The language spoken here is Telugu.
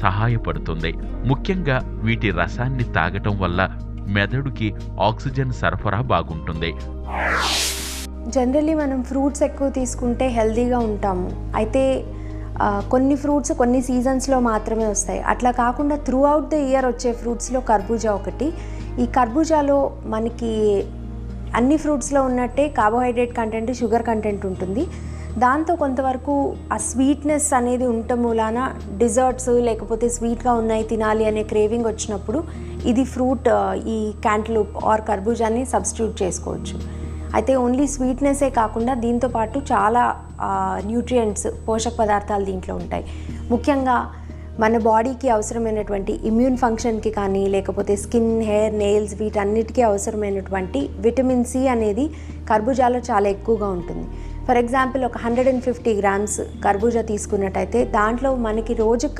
సహాయపడుతుంది. ముఖ్యంగా వీటి రసాన్ని తాగటం వల్ల మెదడుకి ఆక్సిజన్ సరఫరా బాగుంటుంది. జనరల్లీ మనం ఫ్రూట్స్ ఎక్కువ తీసుకుంటే హెల్తీగా ఉంటాము. అయితే కొన్ని ఫ్రూట్స్ కొన్ని సీజన్స్లో మాత్రమే వస్తాయి. అట్లా కాకుండా త్రూ అవుట్ ద ఇయర్ వచ్చే ఫ్రూట్స్లో కర్బూజా ఒకటి. ఈ కర్బూజాలో మనకి అన్ని ఫ్రూట్స్లో ఉన్నట్టే కార్బోహైడ్రేట్ కంటెంట్, షుగర్ కంటెంట్ ఉంటుంది. దాంతో కొంతవరకు ఆ స్వీట్నెస్ అనేది ఉండటం మూలాన డిజర్ట్స్ లేకపోతే స్వీట్గా ఉన్నాయి తినాలి అనే క్రేవింగ్ వచ్చినప్పుడు ఇది ఫ్రూట్ ఈ క్యాంటలూప్ ఆర్ కర్బూజాని సబ్స్టిట్యూట్ చేసుకోవచ్చు. అయితే ఓన్లీ స్వీట్నెస్సే కాకుండా దీంతోపాటు చాలా న్యూట్రియంట్స్, పోషక పదార్థాలు దీంట్లో ఉంటాయి. ముఖ్యంగా మన బాడీకి అవసరమైనటువంటి ఇమ్యూన్ ఫంక్షన్కి కానీ లేకపోతే స్కిన్, హెయిర్, నెయిల్స్ వీటన్నిటికీ అవసరమైనటువంటి విటమిన్ సి అనేది కర్బూజాలో చాలా ఎక్కువగా ఉంటుంది. ఫర్ ఎగ్జాంపుల్ ఒక 150 గ్రామ్స్ కర్బూజా తీసుకున్నట్టయితే దాంట్లో మనకి రోజుకు